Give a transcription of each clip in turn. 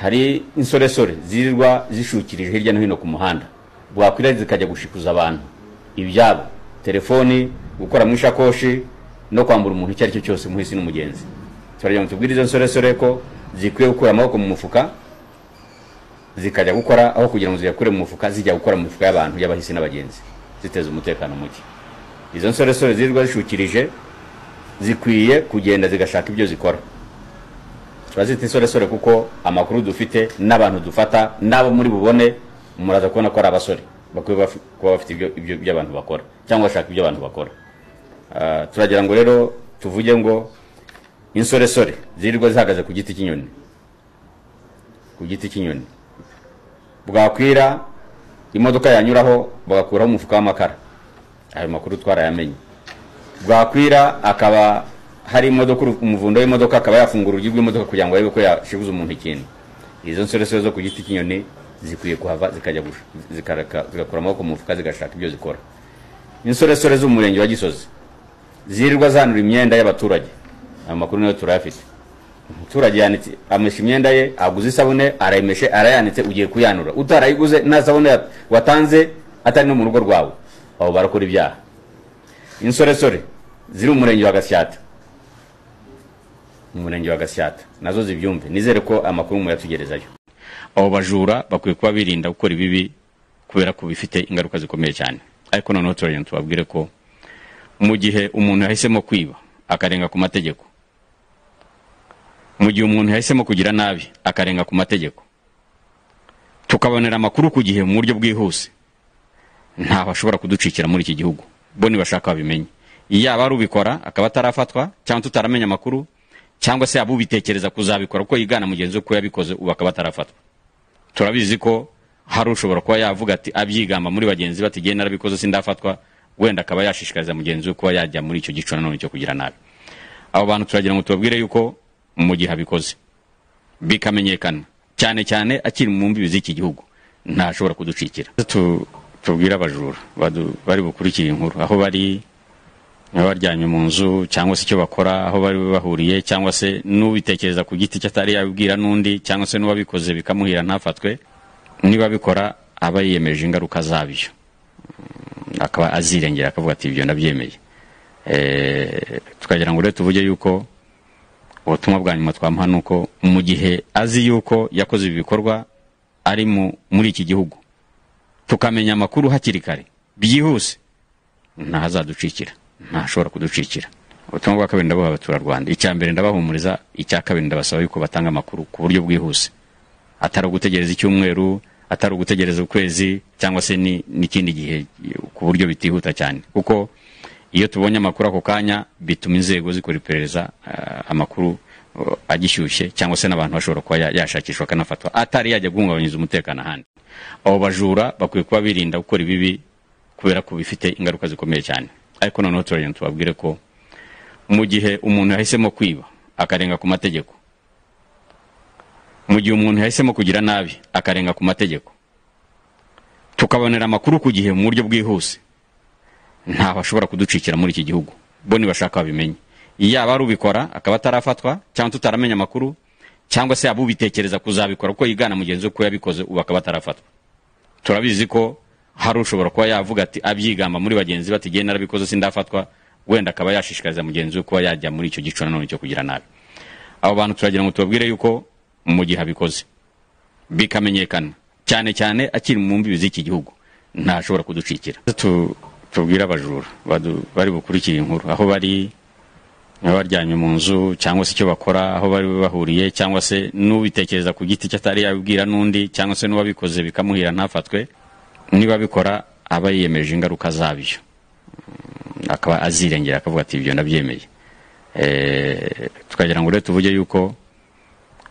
hari insoresore zirirwa zishukirije hirya no hino ku muhanda, bwakwira zikajya gushikuza abantu ibyabo, telefoni, gukora mu ishakoshi no kwambura umuntu icyo ari cyo cyose muhisi n'umugenzi. Turagira ngo tubwire izo nsoresore ko zikwiye gukura amaboko mu mufuka zikajya gukora, aho kugira ngo ziyakure mu mufuka zijya gukora mu mufuka y'abantu y'abahisi n'abagenzi ziteza umutekano muke. Izo nsoresore zirirwa zishukirije zikwiye kugenda zigashaka ibyo zikora. Turazita insoresore kuko amakuru dufite n'abantu dufata nabo muri bubone muraza kubona ko ari abasore bakwiye kuba bafite ibyo by'abantu bakora cyangwa bashaka ibyo abantu bakora. Turagira ngo rero tuvuge ngo insoresore zirirwa zihagaze ku giti cy'inyoni, ku giti cy'inyoni, bwakwira imodoka yanyuraho bagakuraho umufuka w'amakara, ayo makuru twarayamenye. Bwakwira akaba hari imodoka, umuvundo w'imodoka akaba yafungura urugi rw'imodoka kugira ngo arebe ko yashibuza umuntu ikintu. Izo nsoresore zo ku giti cy'inyoni zikwiye kuhava zikajya zigakura amaboko mu mufuka zigashaka ibyo zikora. Insoresore zo mu murenge wa Gisozi zirirwa zanura imyenda y'abaturage, ayo makuru niyo turayafite. Umuturage yanitse amesha imyenda ye, aguze isabune arayimeshe arayanitse, ugiye kuyanura, utarayiguze nta sabune watanze atari no mu rugo rwawe, abo barakora ibyaha. Insoresore ziri mu murenge wa Gasyata, mu murenge wa Gasyata nazo zibyumve, nizere ko amakuru mu yatugerezayo. Abo bajura bakwiye kuba birinda gukora ibibi kubera ko bifite ingaruka zikomeye cyane. Ariko noneho turagenda tubabwire ko mu gihe umuntu yahisemo kwiba akarenga ku mategeko, mu gihe umuntu yahisemo kugira nabi akarenga ku mategeko, tukabonera amakuru ku gihe mu buryo bwihuse, nta bashobora kuducikira muri iki gihugu. Bo nibashaka babimenye, yaba ari ubikora akaba atarafatwa cyangwa tutaramenya amakuru, cyangwa se abubitekereza kuzabikora ko yigana mugenzi we ko yabikoze ubu akaba atarafatwa. Turabizi ko hari ushobora kuba yavuga ati abyigamba muri bagenzi bati giye narabikoze sindafatwa, wenda akaba yashishikariza mugenzi we kuba yajya muri icyo gico nanone cyo kugira nabi. Abo bantu turagira ngo tubabwire yuko mu gihe abikoze bikamenyekana, cyane cyane akiri mu mbibi z'iki gihugu, ntashobora kuducikira. Tubwira abajura bari bukurikira inkuru aho bari, baryanye mu nzu cyangwa se icyo bakora, aho bari bahuriye, cyangwa se n'ubitekereza ku giti cyatari yabibwira n'undi, cyangwa se n'ubabikoze bikamuhira ntafatwe, niba bikora aba yiyemeje ingaruka zabyo, akaba azirengera akavuga ati ibyo ndabyemeye. Tukagira ngo rero tuvuge yuko ubutumwa bwa nyuma twamuha nuko mu gihe azi yuko yakoze ibi bikorwa ari muri iki gihugu, tukamenya amakuru hakiri kare byihuse, ntazaducikira, ntashobora kuducikira. Ubutumwa bwa kabiri ndabuha abaturarwanda, icya mbere ndabahumuriza, icya kabiri ndabasaba yuko batanga amakuru ku buryo bwihuse, atari ugutegereza icyumweru, atari ugutegereza ukwezi, cyangwa se n'ikindi gihe ku buryo bitihuta cyane, kuko iyo tubonye amakuru ako kanya bituma inzego zikora iperereza, amakuru agishyushye, cyangwa se n'abantu bashobora kuba yashakishwa akanafatwa atari yajya guhungabanyiriza umutekano ahandi. Abo bajura bakwiye kuba birinda gukora ibibi kubera ko bifite ingaruka zikomeye cyane. Ariko noneho turagenda tubabwire ko mu gihe umuntu yahisemo kwiba akarenga ku mategeko, mu gihe umuntu yahisemo kugira nabi akarenga ku mategeko, tukabonera amakuru ku gihe mu buryo bwihuse, nta bashobora kuducikira muri iki gihugu. Bo nibashaka babimenye, yaba ari ubikora akaba atarafatwa cyangwa tutaramenya amakuru, cyangwa se abubitekereza kuzabikora ko yigana mugenzi we ko yabikoze ubu akaba atarafatwa. Turabizi ko hari ushobora kuba yavuga ati abyigamba muri bagenzi bati giye narabikoze sindafatwa, wenda akaba yashishikariza mugenzi we kuba yajya muri icyo gico nanone cyo kugira nabi. Abo bantu turagira ngo tubabwire yuko mu gihe abikoze bikamenyekana, cyane cyane akiri mu mbibi z'iki gihugu, ntashobora kuducikira. Tubwira abajura bari bukurikira inkuru aho bari, baryanye mu nzu cyangwa se icyo bakora, aho bari bahuriye, cyangwa se n'ubitekereza ku giti cyatari yabibwira n'undi, cyangwa se n'ubabikoze bikamuhira ntafatwe, niba bikora aba yiyemeje ingaruka zabyo, akaba azirengera akavuga ati ibyo ndabyemeye. Tukagira ngo rero tuvuge yuko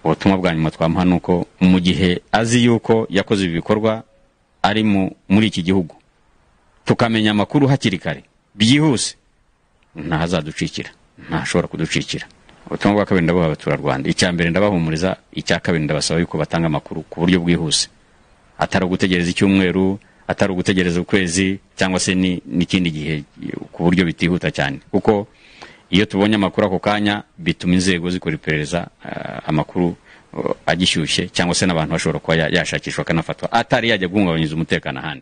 ubutumwa bwa nyuma twamuha nuko mu gihe azi yuko yakoze ibi bikorwa ari muri iki gihugu, tukamenya amakuru hakiri kare byihuse, ntazaducikira, ntashobora kuducikira. Ubutumwa bwa kabiri ndabuha abaturarwanda, icya mbere ndabahumuriza, icya kabiri ndabasaba yuko batanga amakuru ku buryo bwihuse, atari ugutegereza icyumweru, atari ugutegereza ukwezi, cyangwa se n'ikindi gihe ku buryo bitihuta cyane, kuko iyo tubonye amakuru ako kanya bituma inzego zikora iperereza, amakuru agishyushye cyangwa se n'abantu bashobora kuba yashakishwa akanafatwa atari yajya guhungabanyiriza umutekano ahandi.